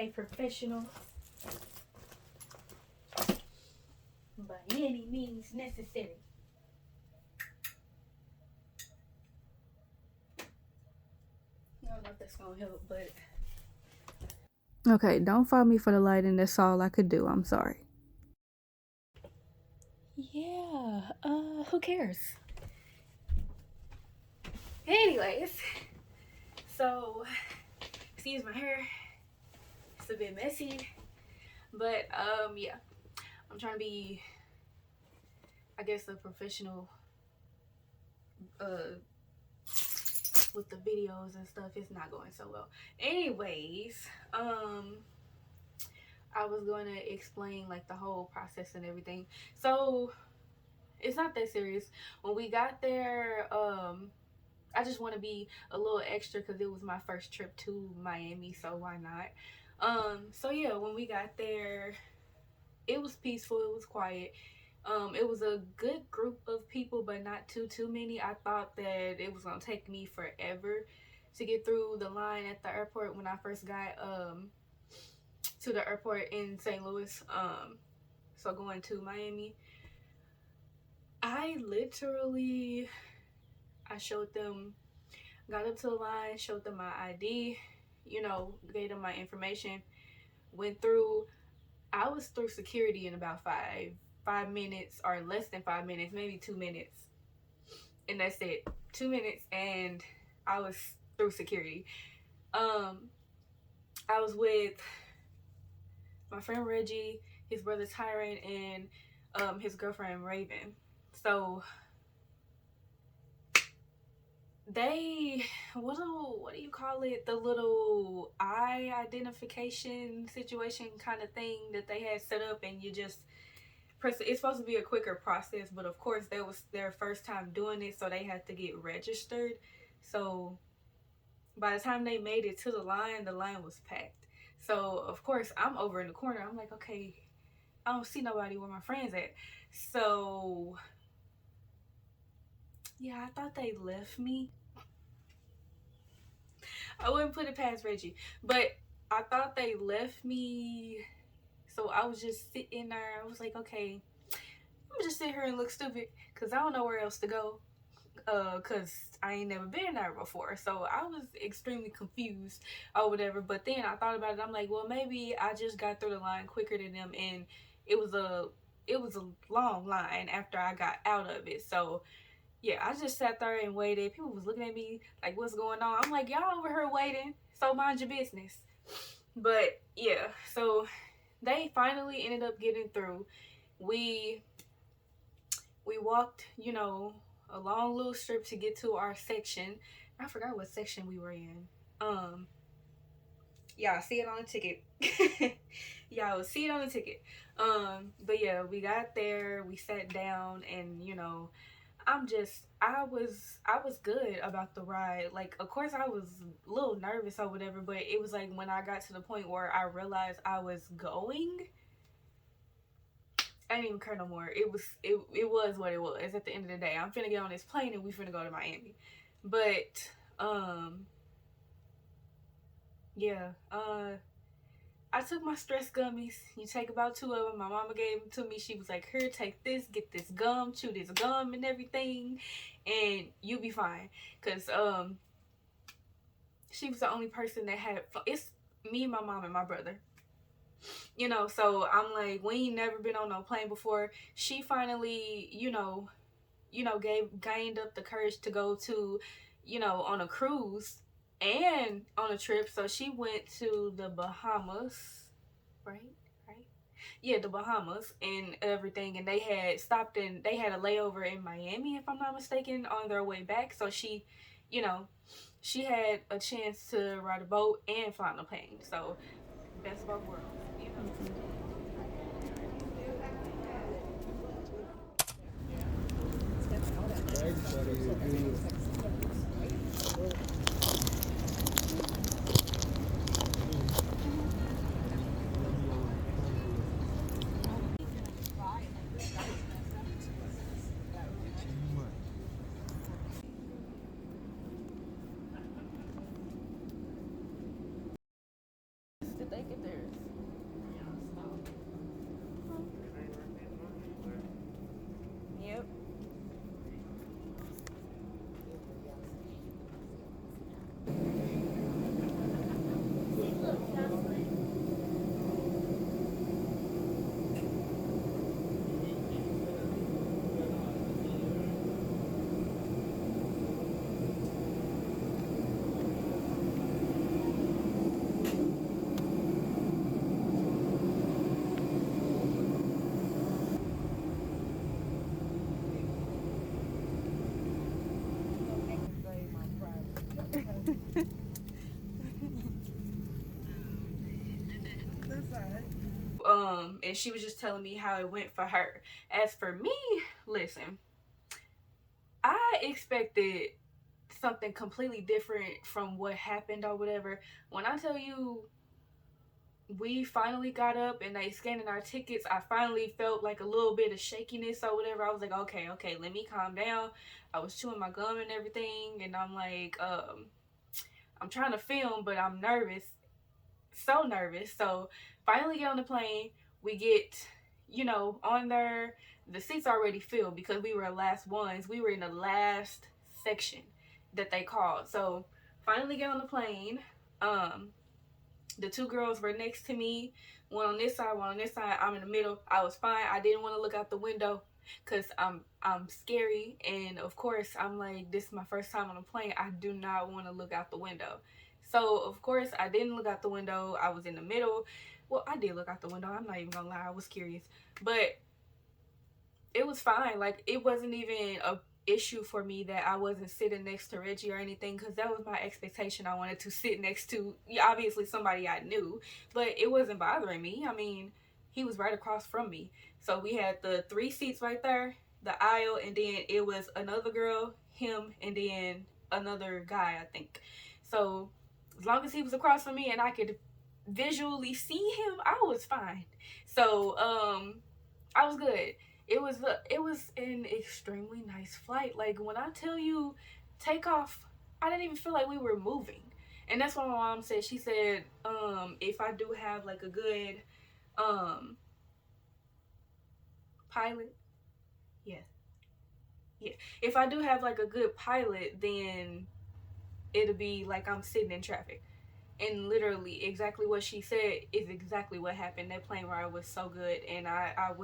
a professional by any means necessary. I don't know if that's gonna help, but okay, don't fault me for the lighting. That's all I could do. I'm sorry. Yeah, who cares? Anyways, so excuse my hair. It's a bit messy, but yeah, I'm trying to be, I guess, a professional with the videos and stuff. It's not going so well. Anyways, I was going to explain like the whole process and everything. So it's not that serious. When we got there, I just want to be a little extra because it was my first trip to Miami, so why not? So yeah, when we got there, it was peaceful, it was quiet. It was a good group of people, but not too many. I thought that it was gonna take me forever to get through the line at the airport when I first got to the airport in St. Louis. So going to Miami, I showed them, got up to the line, showed them my ID, you know, gave them my information, went through. I was through security in about five minutes, or less than 5 minutes, maybe 2 minutes, and that's it. 2 minutes, and I was through security. I was with my friend Reggie, his brother Tyron, and his girlfriend Raven. So they, what do you call it, the little eye identification situation kind of thing that they had set up, and you just press it. It's supposed to be a quicker process, but of course that was their first time doing it, so they had to get registered. So by the time they made it to the line was packed. So of course I'm over in the corner. I'm like, okay, I don't see nobody where my friends at. So yeah, I thought they left me. I wouldn't put it past Reggie, but I thought they left me. So I was just sitting there. I was like, okay, I'm gonna just sit here and look stupid because I don't know where else to go. Because I ain't never been there before. So I was extremely confused or whatever. But then I thought about it. I'm like, well, maybe I just got through the line quicker than them, and it was a long line after I got out of it. So yeah, I just sat there and waited. People was looking at me like, what's going on? I'm like, y'all over here waiting, so mind your business. But yeah, so they finally ended up getting through. We walked, you know, a long little strip to get to our section. I forgot what section we were in. Y'all see it on the ticket. Y'all see it on the ticket. But yeah, we got there, we sat down, and you know, I was good about the ride. Like, of course I was a little nervous or whatever, but it was like when I got to the point where I realized I was going, I didn't even care no more. It was what it was. At the end of the day, I'm finna get on this plane and we finna go to Miami. But yeah, I took my stress gummies. You take about 2 of them. My mama gave them to me. She was like, here, take this, get this gum, chew this gum and everything, and you'll be fine. Cause she was the only person that had fun. It's me, my mom, and my brother. You know, so I'm like, we ain't never been on no plane before. She finally, gained up the courage to go to, on a cruise and on a trip. So she went to the Bahamas, right? Yeah, the Bahamas and everything. And they had stopped and they had a layover in Miami, if I'm not mistaken, on their way back. So she, she had a chance to ride a boat and fly on a plane. So best of both worlds, you know. Did they get there And she was just telling me how it went for her. As for me, listen, I expected something completely different from what happened or whatever. When I tell you we finally got up and they scanning our tickets, I finally felt like a little bit of shakiness or whatever. I was like, okay, let me calm down. I was chewing my gum and everything, and I'm like, I'm trying to film, but I'm nervous, so nervous. So finally get on the plane. We get, on there. The seats already filled because we were last ones. We were in the last section that they called. So finally get on the plane. The two girls were next to me, one on this side, one on this side. I'm in the middle. I was fine. I didn't want to look out the window because I'm scary, and of course I'm like, this is my first time on a plane. I do not want to look out the window. So of course I didn't look out the window. I was in the middle. Well, I did look out the window. I'm not even gonna lie. I was curious, but it was fine. Like, it wasn't even a issue for me that I wasn't sitting next to Reggie or anything, because that was my expectation. I wanted to sit next to, obviously, somebody I knew, but it wasn't bothering me. I mean, he was right across from me. So we had the 3 seats right there, the aisle, and then it was another girl, him, and then another guy, I think. So as long as he was across from me and I could visually see him, I was fine. So I was good. It was an extremely nice flight. Like, when I tell you takeoff, I didn't even feel like we were moving. And that's what my mom said. She said, if I do have like a good pilot, yeah. Yeah. If I do have like a good pilot, then it'll be like I'm sitting in traffic. And literally exactly what she said is exactly what happened. That plane ride was so good, and I'm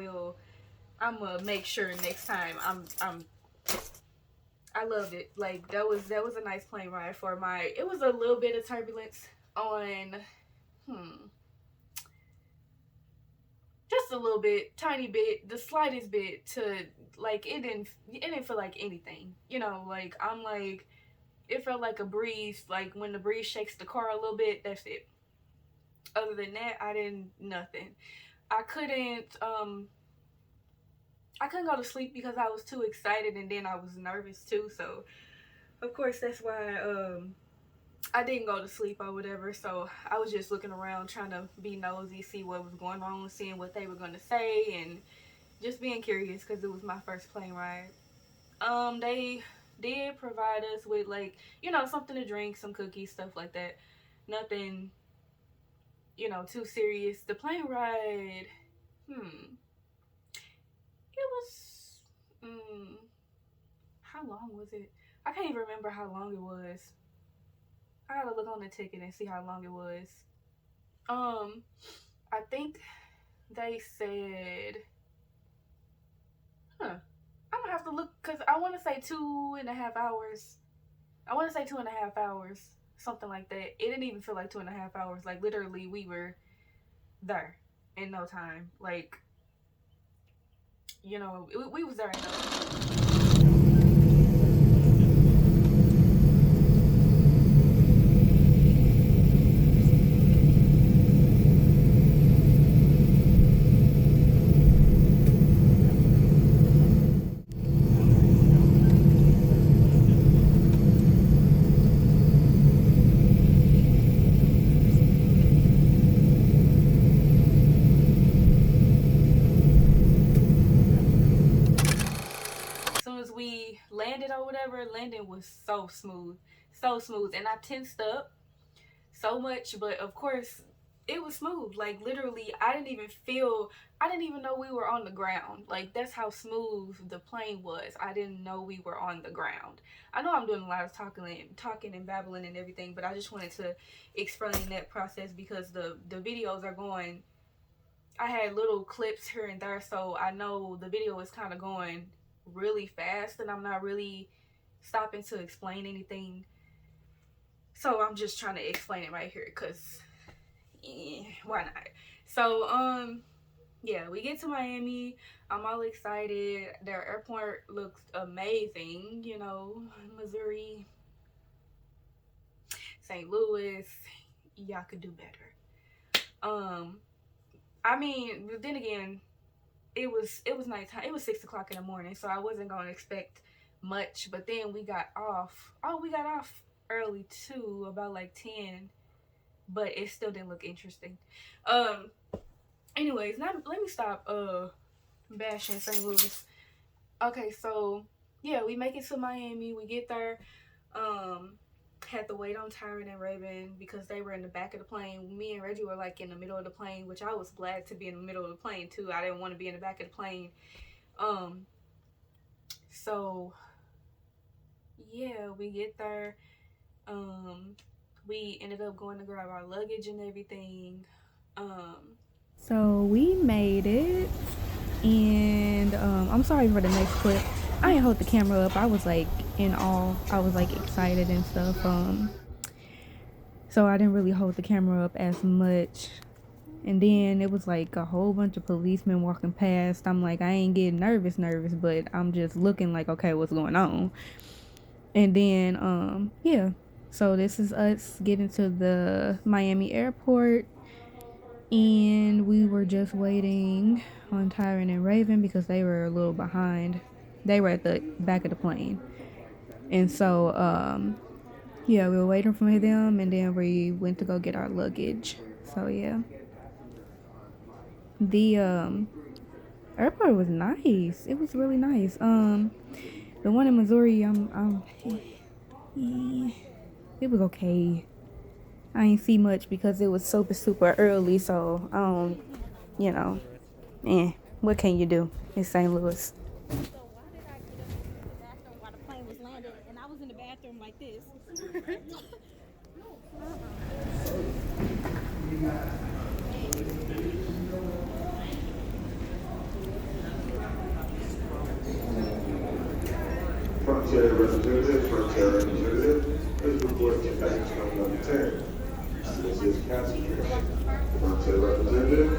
gonna make sure next time I loved it. Like, that was a nice plane ride for my. It was a little bit of turbulence on, just a little bit, tiny bit, the slightest bit, to like, it didn't feel like anything. Like, I'm like, it felt like a breeze. Like, when the breeze shakes the car a little bit, that's it. Other than that, I didn't nothing. I couldn't I couldn't go to sleep because I was too excited, and then I was nervous too. So of course that's why I didn't go to sleep or whatever. So I was just looking around, trying to be nosy, see what was going on, seeing what they were gonna say, and just being curious because it was my first plane ride. They did provide us with, like, something to drink, some cookies, stuff like that. Nothing, too serious. The plane ride, it was, how long was it? I can't even remember how long it was. I gotta look on the ticket and see how long it was. Um, I think they said, I'm gonna have to look, because I want to say 2.5 hours. I want to say 2.5 hours, something like that. It didn't even feel like 2.5 hours. Like, literally, we were there in no time. Like, we was there in no time. As soon as we landed or whatever, landing was so smooth, so smooth, and I tensed up so much, but of course it was smooth. Like, literally, I didn't even know we were on the ground. Like, that's how smooth the plane was. I didn't know we were on the ground. I know I'm doing a lot of talking and babbling and everything, but I just wanted to explain that process because the videos are going. I had little clips here and there, so I know the video is kind of going really fast, and I'm not really stopping to explain anything. So I'm just trying to explain it right here, because why not? So yeah, we get to Miami. I'm all excited. Their airport looks amazing. Missouri, St. Louis, y'all could do better. I mean, but then again, it was nighttime. It was 6 o'clock in the morning, so I wasn't gonna expect much. But then we got off. Oh, we got off early too, about like 10. But it still didn't look interesting. Um. Anyways, now let me stop bashing St. Louis. Okay, so yeah, we make it to Miami. We get there. Um, had to wait on Tyron and Raven because they were in the back of the plane. Me and Reggie were like in the middle of the plane, which I was glad to be in the middle of the plane too. I didn't want to be in the back of the plane. Um, so yeah, we get there. Um, we ended up going to grab our luggage and everything. So we made it, and I'm sorry for the next clip. I didn't hold the camera up. I was like in awe. I was like excited and stuff. So I didn't really hold the camera up as much. And then it was like a whole bunch of policemen walking past. I'm like, I ain't getting nervous, but I'm just looking like, okay, what's going on? And then, yeah. So this is us getting to the Miami airport. And we were just waiting on Tyron and Raven because they were a little behind. They were at the back of the plane. And so, yeah, we were waiting for them, and then we went to go get our luggage. So yeah, the airport was nice. It was really nice. The one in Missouri, it was okay. I ain't see much because it was super early. So I don't, you know, what can you do? It's St. Louis. So why did I get up and use the bathroom while the plane was landing, and I was in the bathroom like this? Frontier representative, please report to baggage claim number 10. This is Cactus. Frontier representative,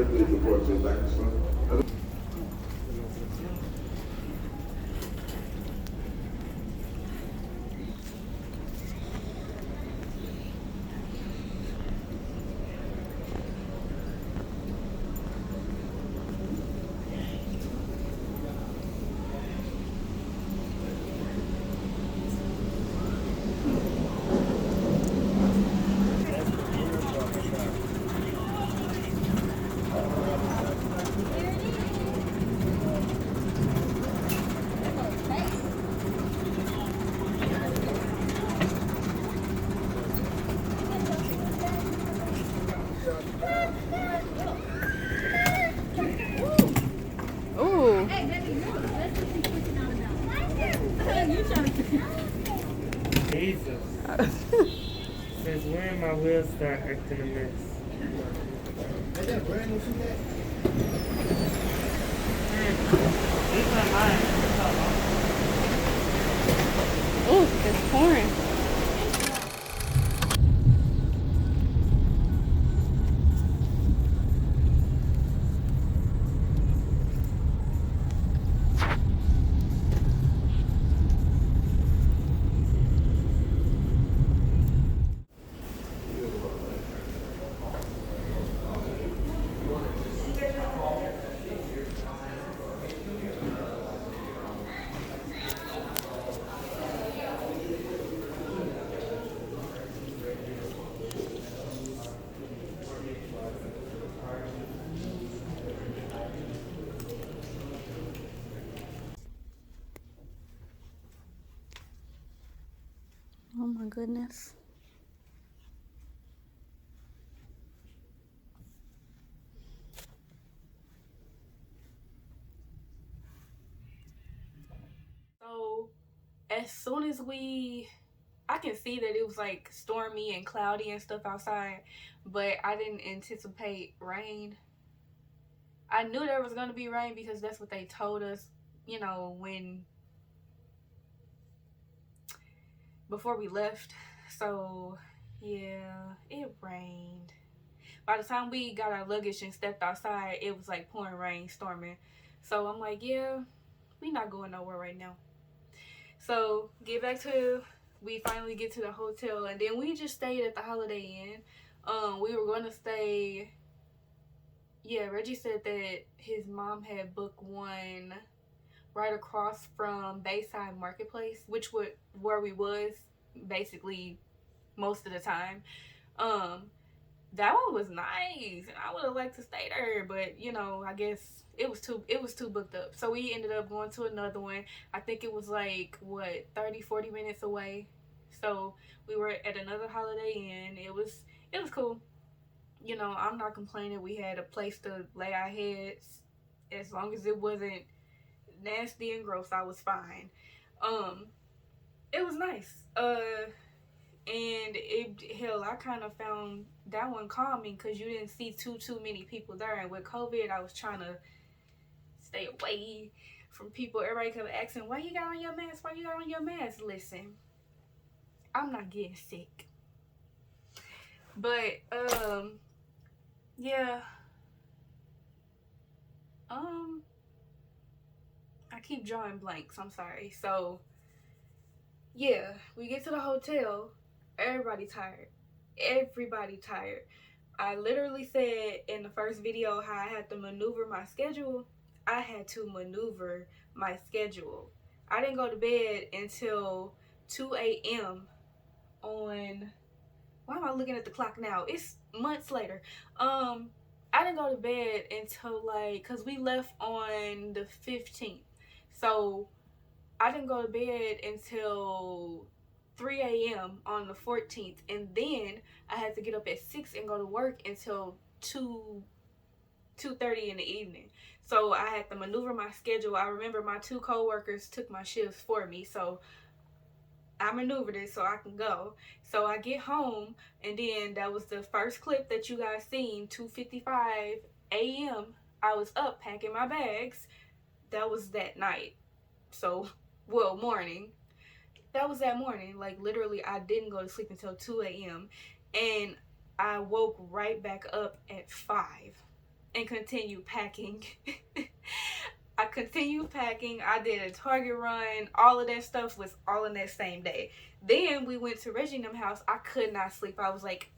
please report to baggage claim. Ooh. Jesus. Since when my wheels start acting a mess? Is that brand new shoe? These are mine. Ooh, it's pouring. Oh my goodness. So as soon as I can see that it was like stormy and cloudy and stuff outside, but I didn't anticipate rain. I knew there was going to be rain because that's what they told us, when before we left. So yeah, it rained. By the time we got our luggage and stepped outside, it was like pouring rain, storming. So I'm like, yeah, we not going nowhere right now. So we finally get to the hotel, and then we just stayed at the Holiday Inn. We were going to stay yeah, Reggie said that his mom had booked one right across from Bayside Marketplace, which would where we was basically most of the time. Um, that one was nice, and I would have liked to stay there, but you know, I guess it was too booked up. So we ended up going to another one. I think it was like what 30-40 minutes away. So we were at another Holiday Inn. It was cool. You know, I'm not complaining. We had a place to lay our heads. As long as it wasn't nasty and gross, I was fine. Um, it was nice. And it hell, I kind of found that one calming because you didn't see too many people there. And with COVID, I was trying to stay away from people. Everybody kept asking, "Why you got on your mask? Why you got on your mask?" Listen, I'm not getting sick, but yeah, um, I keep drawing blanks. I'm sorry. So yeah, we get to the hotel. Everybody tired. Everybody tired. I literally said in the first video how I had to maneuver my schedule. I had to maneuver my schedule. I didn't go to bed until 2 a.m. on. Why am I looking at the clock now? It's months later. I didn't go to bed until like, cause we left on the 15th, so I didn't go to bed until 3 a.m. on the 14th, and then I had to get up at 6 and go to work until 2:30 in the evening. So I had to maneuver my schedule. I remember my two coworkers took my shifts for me, so I maneuvered it so I can go. So I get home, and then that was the first clip that you guys seen. 2:55 a.m. I was up packing my bags. That was that night. So, well, morning. That was that morning. Like, literally, I didn't go to sleep until 2 a.m. And I woke right back up at 5 and continued packing. I continued packing. I did a Target run. All of that stuff was all in that same day. Then we went to Regingham house. I could not sleep. I was like,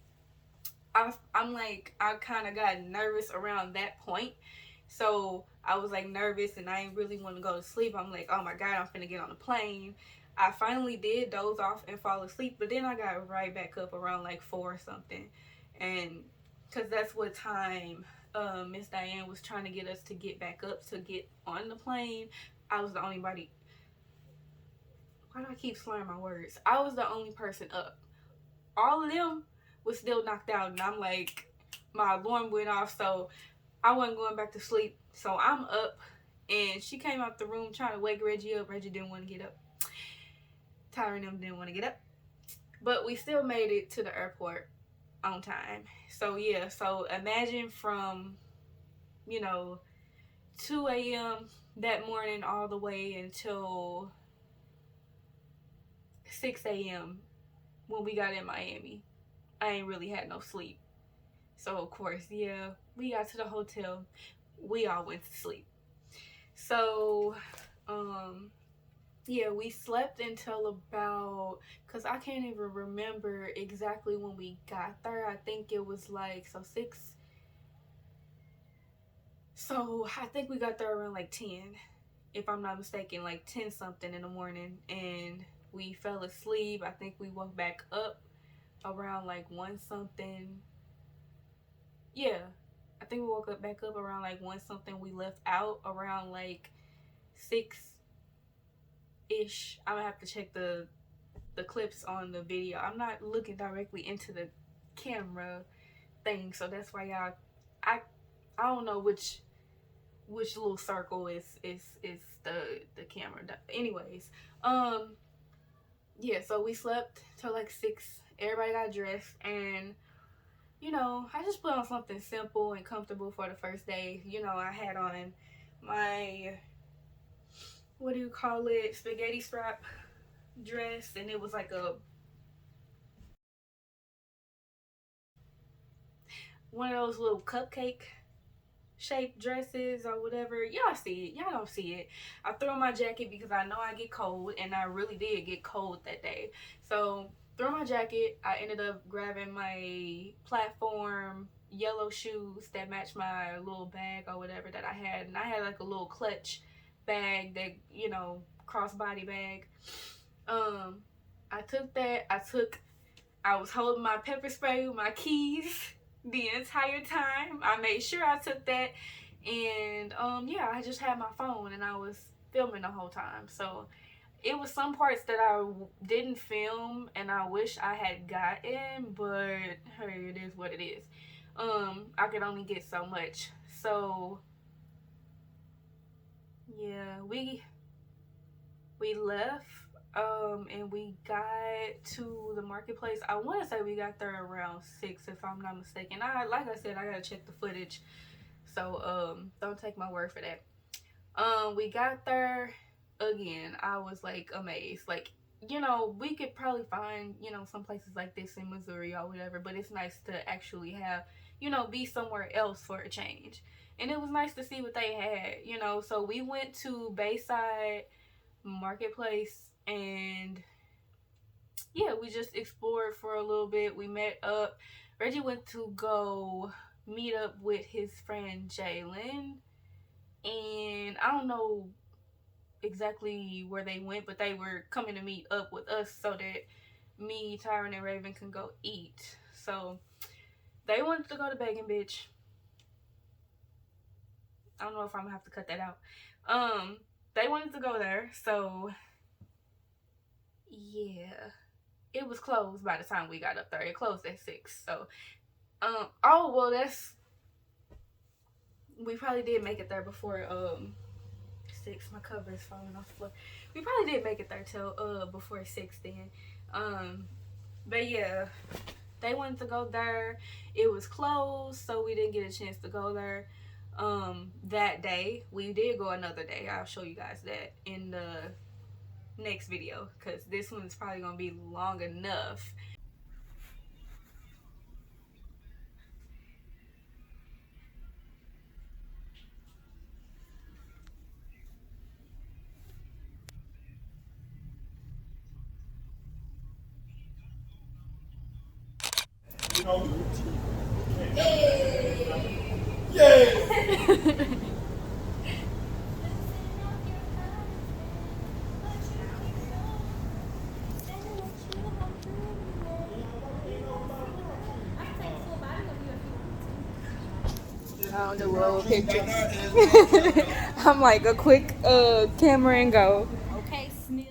I'm like, I kind of got nervous around that point. So I was like nervous and I didn't really want to go to sleep. I'm like, oh my God, I'm finna get on a plane. I finally did doze off and fall asleep, but then I got right back up around like 4 or something. And because that's what time Miss Diane was trying to get us to get back up to get on the plane. I was the only body. Why do I keep slurring my words? I was the only person up. All of them was still knocked out, and I'm like, my alarm went off, so I wasn't going back to sleep. So I'm up, and she came out the room trying to wake Reggie up. Reggie didn't want to get up. Tyra and them didn't want to get up. But we still made it to the airport on time. So yeah, so imagine from, 2 a.m. that morning all the way until 6 a.m. when we got in Miami. I ain't really had no sleep. So of course, yeah, we got to the hotel. We all went to sleep. So, yeah, we slept until about, because I can't even remember exactly when we got there. I think it was like, so I think we got there around like 10, if I'm not mistaken, like 10 something in the morning. And we fell asleep. I think we woke back up around like 1 something. Yeah, I think we woke up back up around like 1 something. We left out around like 6 ish. I'm gonna have to check the clips on the video. I'm not looking directly into the camera thing, so that's why y'all, I don't know which little circle is the camera. Anyways, yeah, so we slept till like 6. Everybody got dressed, and I just put on something simple and comfortable for the first day. I had on my, what do you call it, spaghetti strap dress, and it was like one of those little cupcake shaped dresses or whatever. Y'all see it. Y'all don't see it. I threw on my jacket because I know I get cold, and I really did get cold that day. So threw on my jacket. I ended up grabbing my platform yellow shoes that match my little bag or whatever that I had. And I had like a little clutch bag that, you know, crossbody bag. I took that. I was holding my pepper spray with my keys the entire time. I made sure I took that. And yeah, I just had my phone and I was filming the whole time. So it was some parts that I didn't film and I wish I had gotten, but hey, it is what it is. I could only get so much. So yeah, we left and we got to the marketplace. I want to say we got there around 6 if I'm not mistaken. Like I said, I gotta check the footage, so don't take my word for that. We got there. Again, I was like amazed. Like, you know, we could probably find, you know, some places like this in Missouri or whatever, but it's nice to actually have, you know, be somewhere else for a change. And it was nice to see what they had, you know. So we went to Bayside Marketplace and yeah, we just explored for a little bit. We met up. Reggie went to go meet up with his friend Jalen, and I don't know exactly where they went, but they were coming to meet up with us so that me, Tyron, and Raven can go eat. So they wanted to go to Begging Bitch. I don't know if I'm gonna have to cut that out. They wanted to go there, so yeah, it was closed by the time we got up there. It closed at 6. So oh well, we probably did make it there before 6. My cover is falling off the floor. We probably did make it there till before 6 then. But yeah, they wanted to go there. It was closed, so we didn't get a chance to go there that day. We did go another day. I'll show you guys that in the next video, because this one's probably gonna be long enough. I don't do well with pictures. I'm like a quick camera and go. Okay, Smith.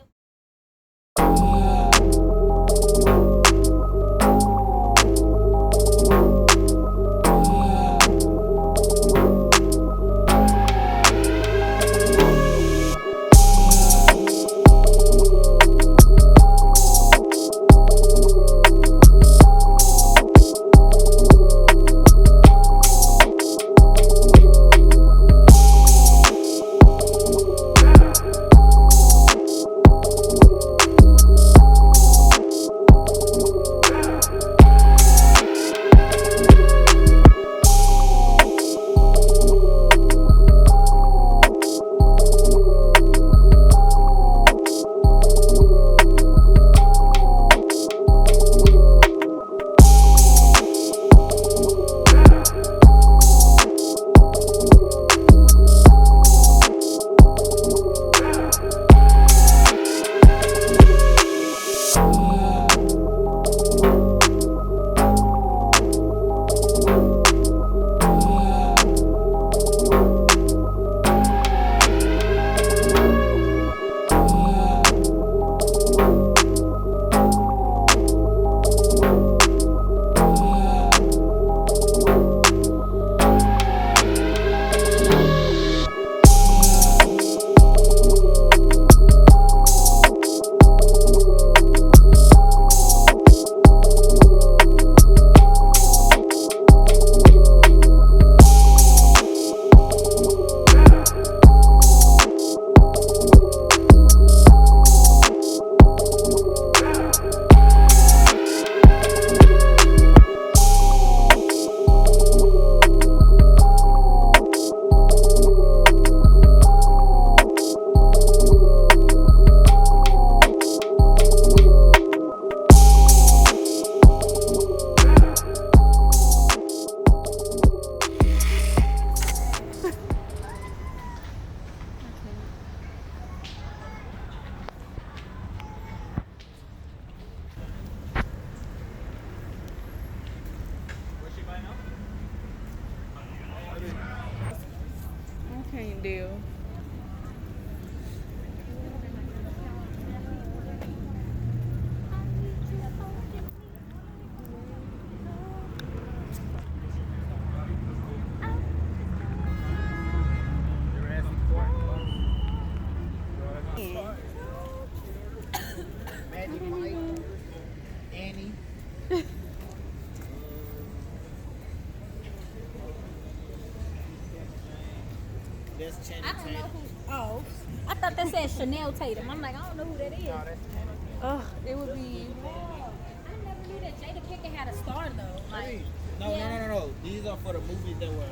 that's Channing I don't know Tatum. who. Oh, I thought that said Chanel Tatum. I'm like, I don't know who that is. No, that's Channing Tatum. It would be. I never knew that Jada Pinkett had a star though. Like, No. These are for the movies that were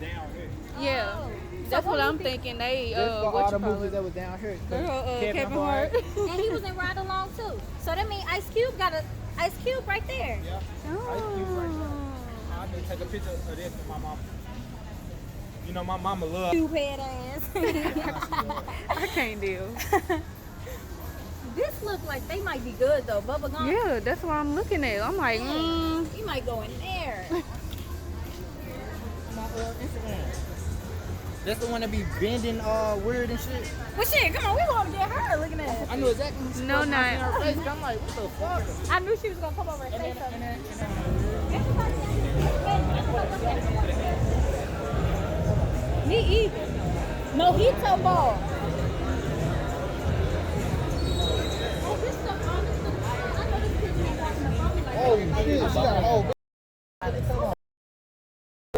down here. Yeah, oh. that's So what do you I'm think- thinking. They That's for what all you the call movies it? that was down here. Kevin Hart. And he was in Ride Along too. So that means Ice Cube got a Ice Cube right there. Yeah. Ice Cube right there. I need to take a picture of this for my mama. You know, my mama loves. Cube head ass. I can't deal. This look like they might be good though. Bubba Gump. Yeah, that's what I'm looking at. I'm like, He might go in there. My Instagram. That's the one that be bending weird and shit. Well, shit, come on, we want to get her looking at it. I knew exactly who she No, was. not. I seen her face. I'm like, what the fuck? I knew she was gonna come over and say something. Me either. Mojito ball. Oh, this stuff, all this stuff. I know this picture ain't watching the phone like Oh shit, she got a whole big.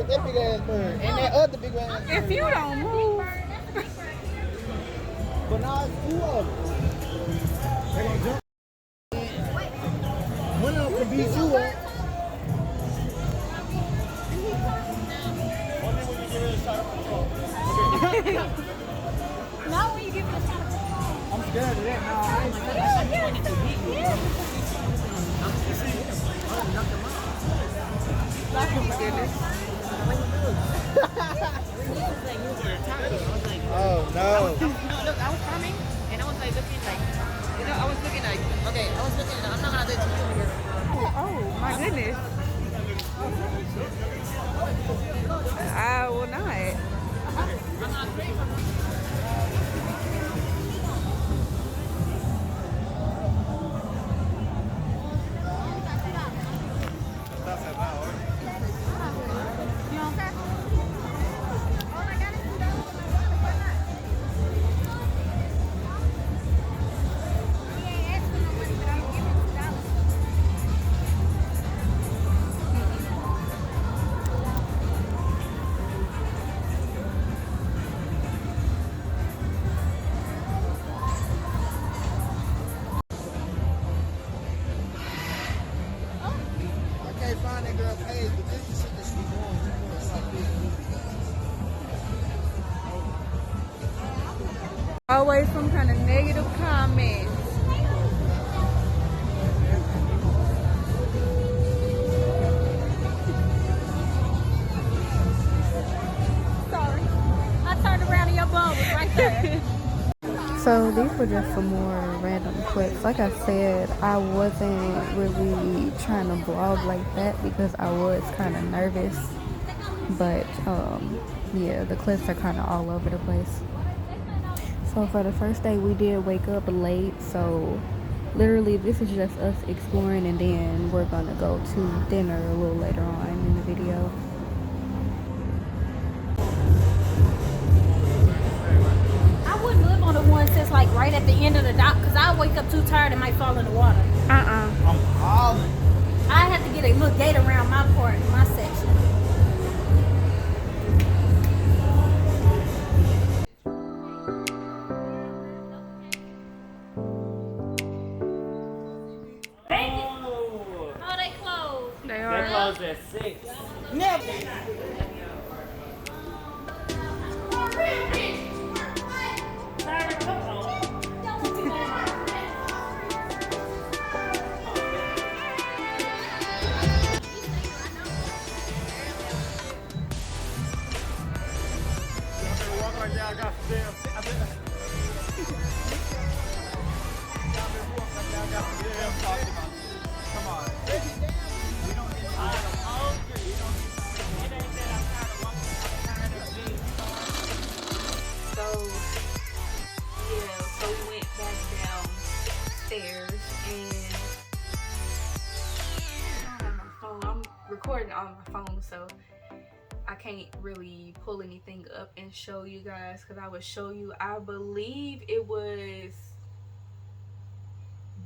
That big ass bird. And that other big ass bird. if you don't move, But now it's two of them. They're gonna jump. One of them can beat you up. now when you give it a shot of phone. I'm scared of that now. I ain't scared. I just want it to beat me. Oh no. No, look, I was coming and I was like looking like, you know, I was looking like, okay, I was looking, I'm not gonna do it to you because oh my goodness, I will not. I can't find that girl page, but this is shit that she doing. She doing it like this. Always some kind of negative comment. Sorry. I turned around and your bum was right there. So these were just some more random clips. Like I said, I wasn't really trying to vlog like that because I was kind of nervous. But yeah, the clips are kind of all over the place. So for the first day, we did wake up late. So literally, this is just us exploring, and then we're gonna go to dinner a little later on in the video. I wouldn't live on the ones that's like right at the end of the dock because I wake up too tired and might fall in the water. I'm hollering. I have to get a little gate around my part, my section. Oh, they closed. They They are. closed at 6. Never. Walk like y'all got some damn. Come on. I'm hungry. It ain't that I'm tired of walking. I'm tired of being. So yeah, so we went back downstairs and I don't have my phone. I'm recording on my phone, so I can't really pull anything up and show you guys because I would show you. I believe it was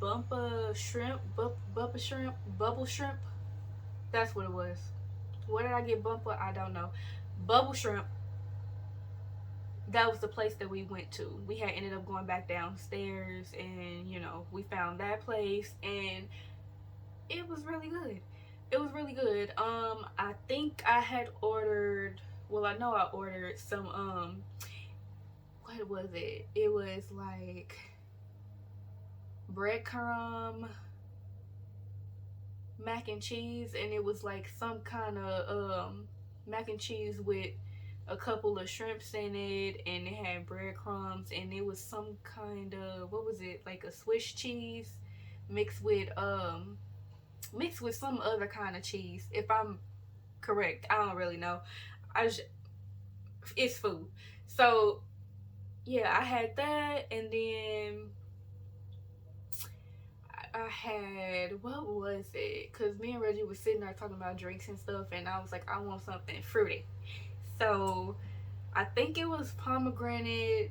bumper shrimp, bubble shrimp. That's what it was. Where did I get bumper? I don't know. Bubble shrimp. that was the place that we went to. We had ended up going back downstairs, and you know, we found that place, and it was really good. It was really good. I think I had ordered, well, I know I ordered some what was it? It was like breadcrumb mac and cheese, and it was like some kind of mac and cheese with a couple of shrimps in it, and it had breadcrumbs, and it was some kind of, what was it, like a Swiss cheese mixed with some other kind of cheese, if I'm correct. I don't really know. It's food. So yeah, I had that, and then I had, what was it? Because me and Reggie was sitting there talking about drinks and stuff, and I was like, I want something fruity. So I think it was pomegranate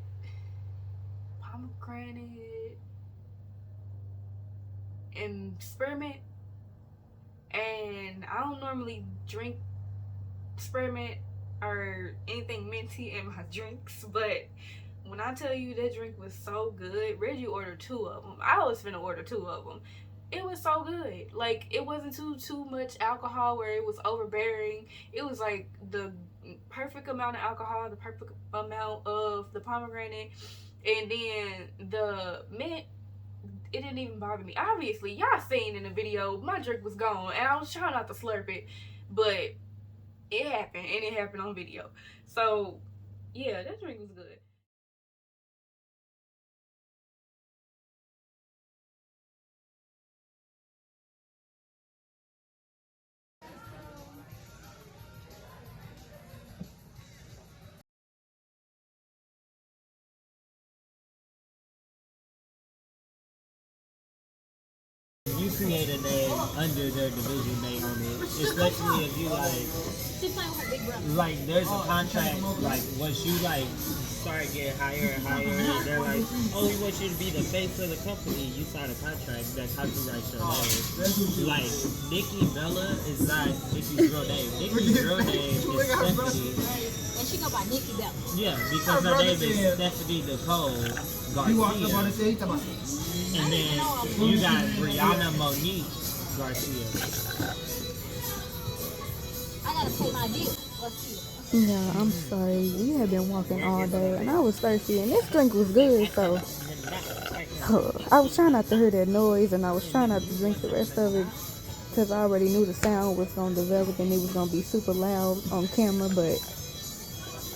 and spearmint. And I don't normally drink spearmint or anything minty in my drinks, but when I tell you that drink was so good, Reggie ordered 2 of them. I was finna order 2 of them. It was so good. Like, it wasn't too much alcohol where it was overbearing. It was like the perfect amount of alcohol, the perfect amount of the pomegranate, and then the mint. It didn't even bother me. Obviously, y'all seen in the video, my drink was gone, and I was trying not to slurp it, but it happened, and it happened on video. So yeah, that drink was good. You create a name under their division name on it, especially if you She playing with her big brother. like there's a contract, like once you like start getting higher and higher, and they're like, oh, we want you to be the face of the company, you sign a contract that copyrights your name. Like Nikki Bella is not Nikki's real name. Nikki's real name is Stephanie. And she go by Nikki Bella. Yeah, because her name is Stephanie Nicole Garcia. And then you got Brianna Monique Garcia. I gotta pay my bill. Yeah, I'm sorry. We have been walking all day, and I was thirsty, and this drink was good, so I was trying not to hear that noise, and I was trying not to drink the rest of it, because I already knew the sound was going to develop, and it was going to be super loud on camera, but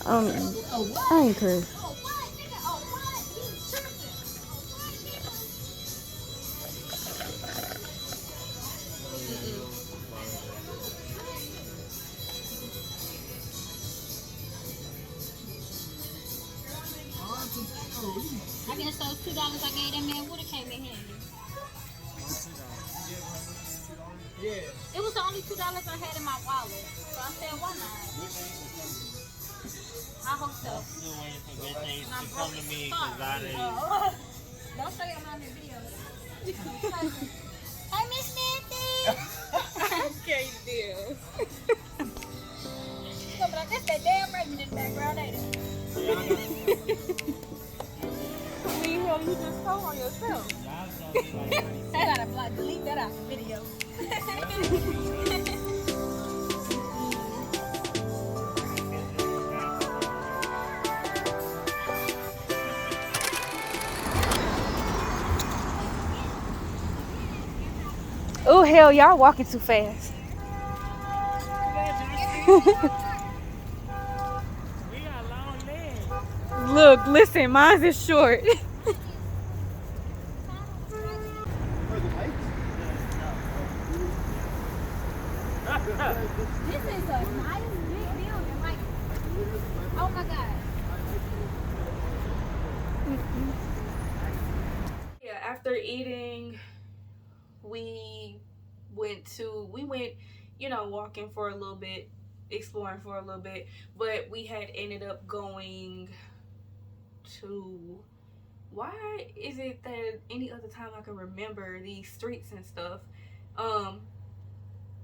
I ain't cursed. I guess those $2 I gave that man would have came in handy. Yeah. It was the only $2 I had in my wallet, so I said, why not? I hope so. I'm still waiting for good things And I'm to come broke to as me fuck. because I didn't. Don't show your mom the video. Hey, Miss Nancy. Okay, deal. She's gonna be like, that's that damn Raymond in the background, ain't it? I mean, hell, you just told on yourself. I gotta delete that out the video. Oh hell, y'all walking too fast. We got long legs. Look, listen, mine is short. This is a nice big building. Like, oh my God. Yeah, after eating, we went, you know, walking for a little bit, exploring for a little bit, but we had ended up going to, why is it that any other time I can remember these streets and stuff?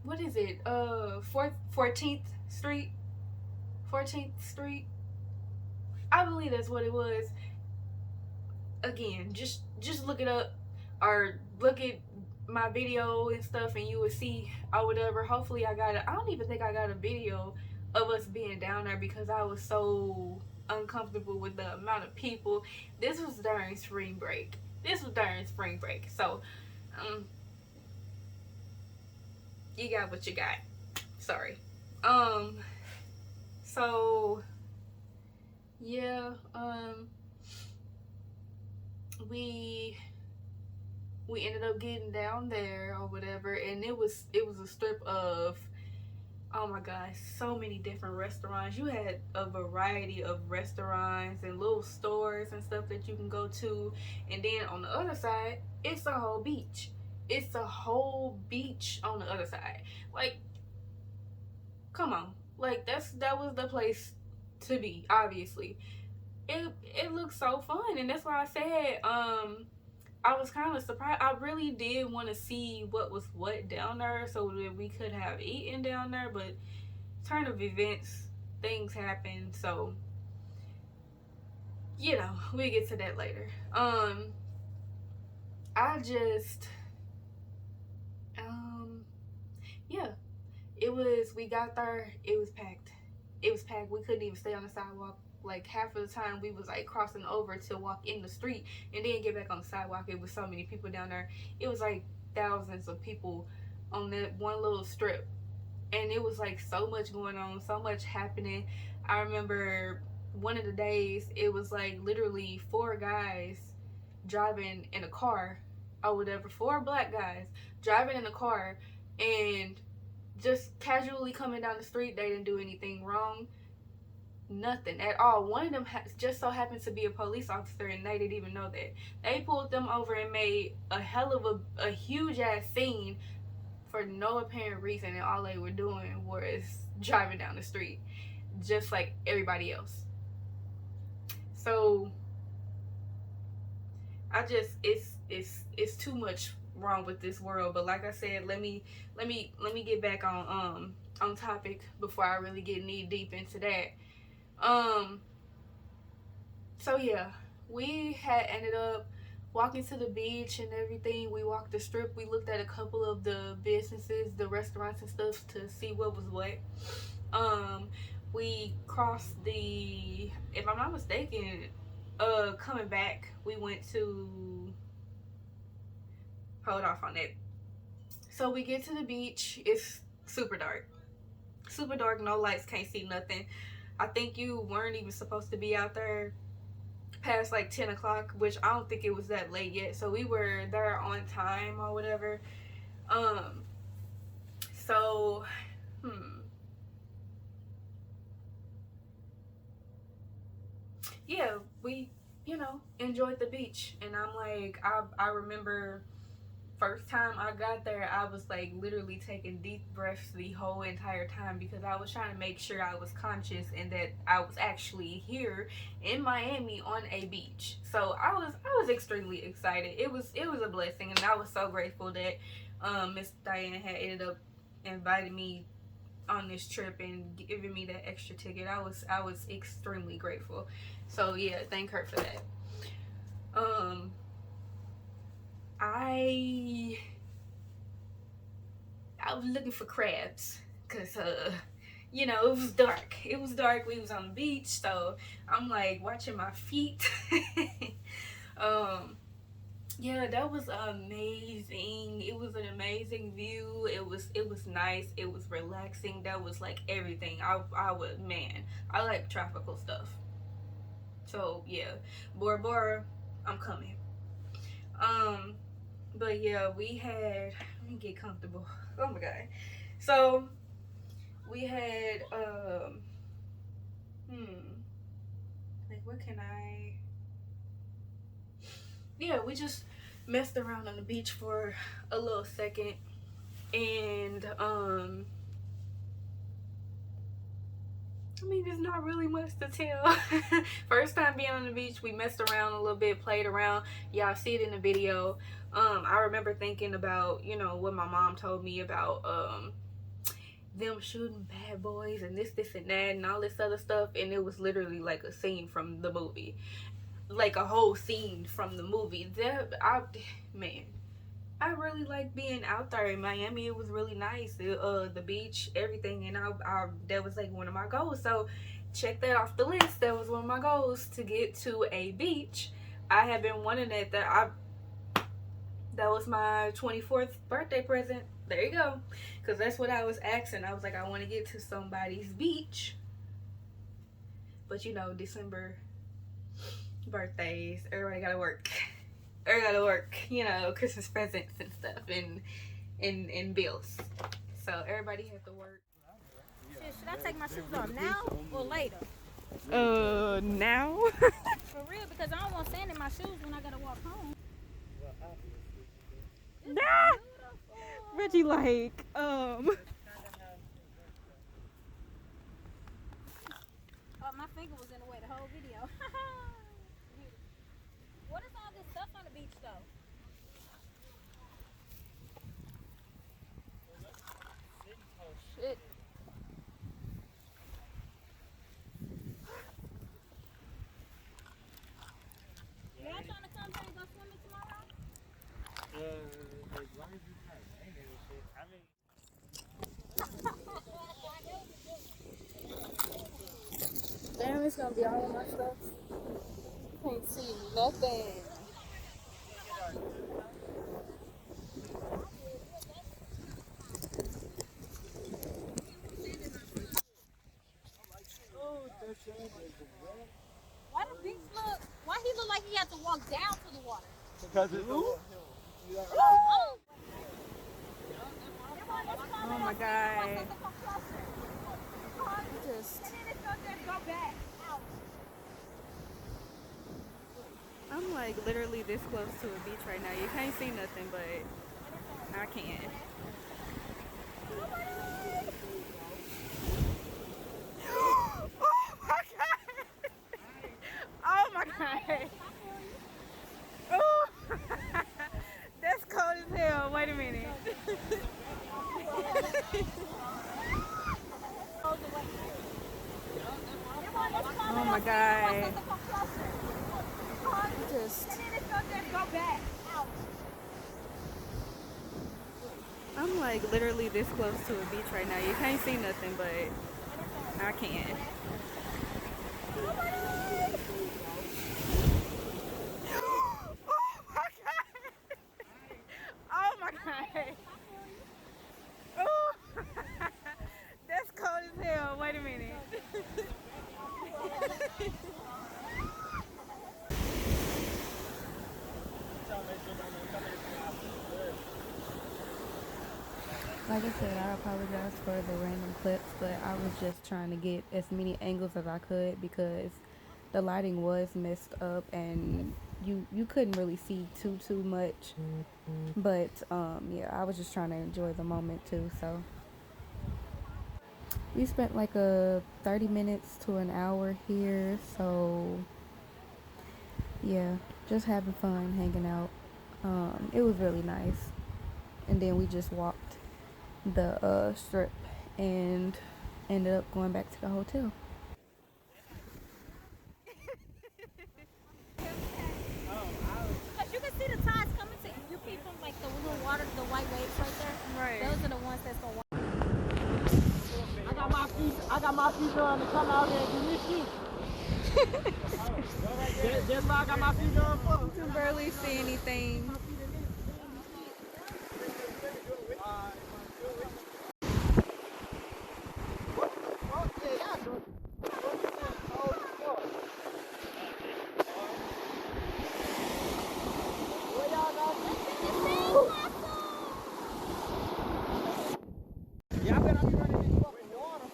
What is it? 14th Street? I believe that's what it was. Again, just look it up or look at my video and stuff, and you would see or whatever. Hopefully, I don't even think I got a video of us being down there because I was so uncomfortable with the amount of people. This was during spring break. So, you got what you got. Sorry. So yeah, we ended up getting down there or whatever, and it was a strip of, oh my gosh, so many different restaurants. You had a variety of restaurants and little stores and stuff that you can go to, and then on the other side, it's a whole beach. It's a whole beach on the other side. Like, come on, like that was the place to be. Obviously, it looks so fun, and that's why I said I was kind of surprised. I really did want to see what was what down there so that we could have eaten down there, but turn of events, things happen, so you know, we get to that later. I just yeah, we got there, it was packed. We couldn't even stay on the sidewalk. Like, half of the time we was like crossing over to walk in the street and then get back on the sidewalk. It was so many people down there. It was like thousands of people on that one little strip, and it was like so much going on, so much happening. I remember one of the days, it was like literally 4 guys driving in a car or whatever, 4 black guys driving in a car and just casually coming down the street. They didn't do anything wrong, nothing at all. One of them just so happened to be a police officer, and they didn't even know that. They pulled them over and made a hell of a huge ass scene for no apparent reason, and all they were doing was driving down the street just like everybody else. So I just, it's too much wrong with this world. But like I said, let me get back on topic before I really get knee deep into that. So yeah, we had ended up walking to the beach and everything. We walked the strip. We looked at a couple of the businesses, the restaurants and stuff to see what was what. We crossed the, if I'm not mistaken, coming back, we went to, hold off on that. So we get to the beach. It's super dark, no lights, can't see nothing. I think you weren't even supposed to be out there past like 10 o'clock, which I don't think it was that late yet. So we were there on time or whatever. So, yeah, we, enjoyed the beach. And I'm like, I remember first time I got there, I was like literally taking deep breaths the whole entire time because I was trying to make sure I was conscious and that I was actually here in Miami on a beach. So I was extremely excited. It was a blessing, and I was so grateful that Miss Diana had ended up inviting me on this trip and giving me that extra ticket. I was extremely grateful. So yeah, thank her for that. I was looking for crabs because it was dark. We was on the beach, so I'm like watching my feet. Yeah, that was amazing. It was an amazing view. It was nice. It was relaxing. That was like everything. I like tropical stuff. So yeah, Bora Bora, I'm coming. But yeah, let me get comfortable. Oh my god. So we had like, what can I, yeah, we just messed around on the beach for a little second, and I mean, there's not really much to tell. First time being on the beach, we messed around a little bit, played around. Y'all see it in the video. I remember thinking about, what my mom told me about them shooting bad boys and this and that and all this other stuff, and it was literally like a scene from the movie, like a whole scene from the movie. Man, I really like being out there in Miami. It was really nice. The beach, everything, and I that was like one of my goals. So check that off the list. That was one of my goals, to get to a beach. I have been wanting that. That was my 24th birthday present. There you go. Because that's what I was asking. I was like, I want to get to somebody's beach. But you know, December birthdays, everybody gotta work. Everybody gotta work, you know, Christmas presents and stuff, and bills. So everybody has to work. Should I take my shoes off now or later? Now? For real, because I don't want sand in my shoes when I gotta walk home. Nah! Reggie, like, Oh, my finger was in the way the whole video. What is all this stuff on the beach, though? Shit. Y'all trying to come here and go swimming tomorrow? As long as it's not raining and shit. I mean, damn, it's gonna be all of my stuff. Can't see nothing. Why the beach look? Why he look like he has to walk down to the water? Because it's Oh my god. Just, I'm like literally this close to a beach right now. You can't see nothing, but I can. Oh my god. Oh, that's cold as hell. Wait a minute. Oh my god. Just, I'm like literally this close to a beach right now. You can't see nothing, but I can. Oh my god. Oh, that's cold as hell. Wait a minute. Like I said, I apologize for the random clips, but I was just trying to get as many angles as I could because the lighting was messed up and you couldn't really see too much. But yeah, I was just trying to enjoy the moment too. So we spent like 30 minutes to an hour here. So yeah, just having fun, hanging out. It was really nice. And then we just walked the strip and ended up going back to the hotel. Because you can see the tides coming to you. See from like the little water, the white waves right there. Right. Those are the ones that's gonna walk. I got my feet on to come out here and do this shit. That's why I got my feet on for. You can barely see anything. Y'all better be running this fucking water.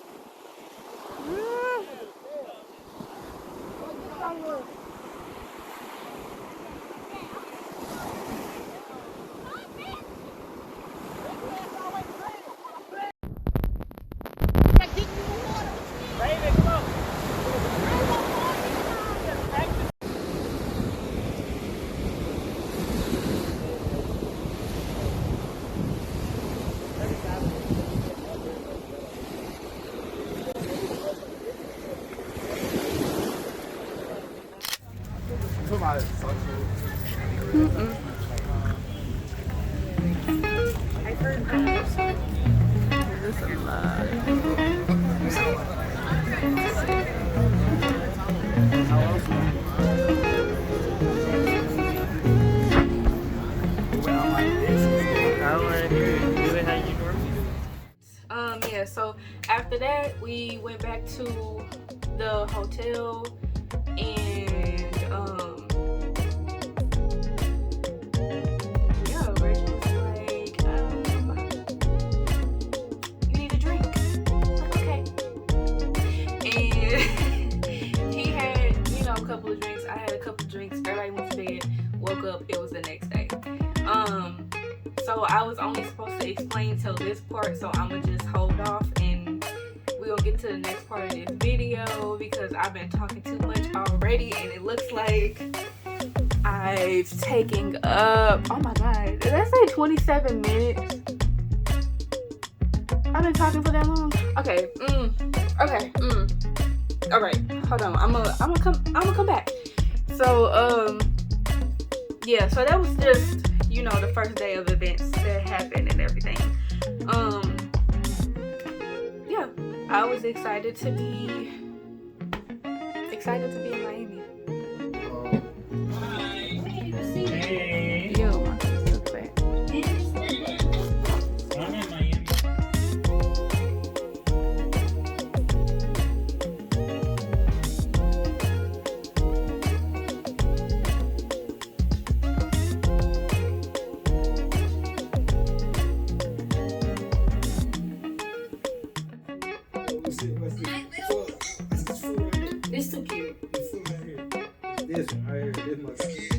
about social. This is a lot. Yeah, so after that we went back to the hotel and yeah, Reggie was like, you need a drink. I was like, okay. And he had, you know, a couple of drinks. I had a couple of drinks. Everybody went to bed, woke up, it was the next day. So I was only supposed to explain till this part, so I'm gonna just hold off and we'll get to the next part of this video because I've been talking too much already and it looks like I've taken up, oh my god, did I say 27 minutes? I've been talking for that long? Okay, alright, hold on, I'm gonna come back. So, yeah, so that was just, you know, the first day of events that happened and everything. Yeah, I was excited to be in Miami. Hey. Yo, my sister's back. I'm in Miami. It's too cute. This one right here. This my